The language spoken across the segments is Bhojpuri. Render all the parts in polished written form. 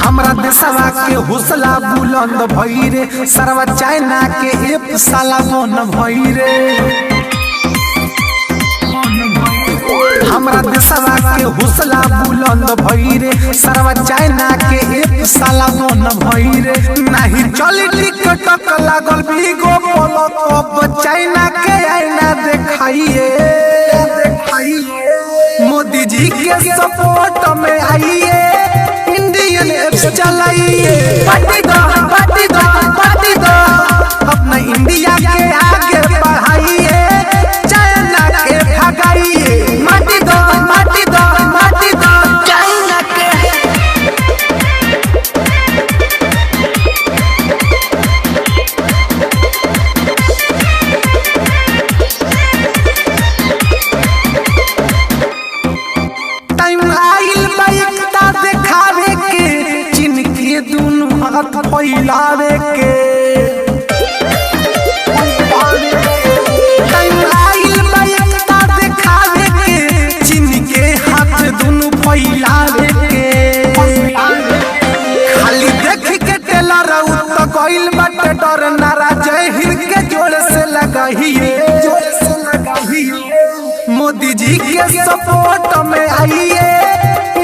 हमरा देशवा के हौसला बुलंद भइरे, सरवा चाइना के एक साला मन भइरे। हमरा देशवा के हौसला बुलंद भइरे, सरवा चाइना के एक साला मन भइरे। नहीं चली टिकटक लागल बिगो पलक, अब चाइना के आईना देखाइए। मोदी जी के सपोर्ट में आइए, इंडियन एप्स चलाइए। पार्टी दो पार्टी दो पार्टी दो, अपना इंडिया के आगे बढ़ाइए, चाइना के भगाइए। माटी दो माटी दो माटी दो चाइना के। टाइम आइल बाइकता देखावे के, चीन के दुनु हाथ फैलावे के। टाइम आइल बाइकता देखावे के, चीन के हाथ दुनु फैलावे के। खाली देख के टेलर उत गइल बाटे डर, नारा जय हिंद के जोर से लगाइए। मोदी जी के सपोर्ट में आइए,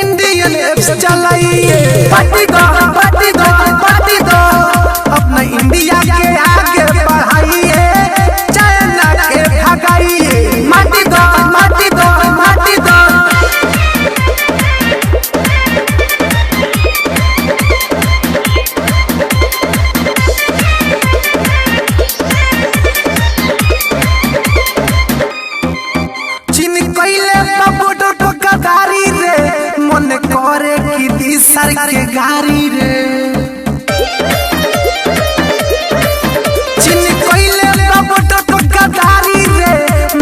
इंडियन एप्स चलाइए। पार्टी दो पार्टी दो पार्टी दो, अपना इंडिया के आगे बढ़ाइए, चाइना के भगाइए। माटी दो माटी दो माटी दो। चीन कइले बॉर्डर पर गदारी रे, मन करे कि दिसर के गारी रे। चीन कइले बॉर्डर पर गदारी रे,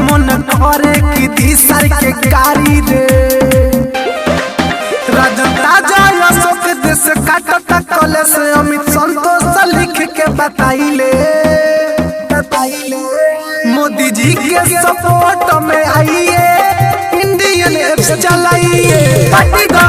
मन करे कि दिसर के गारी रे। राजता अशोक देश काटत कलेश, अमित संतोष लिख के बताइले। मोदी जी के सपोर्ट में आइए, इंडियन एप्स चलाइए। पार्टी दो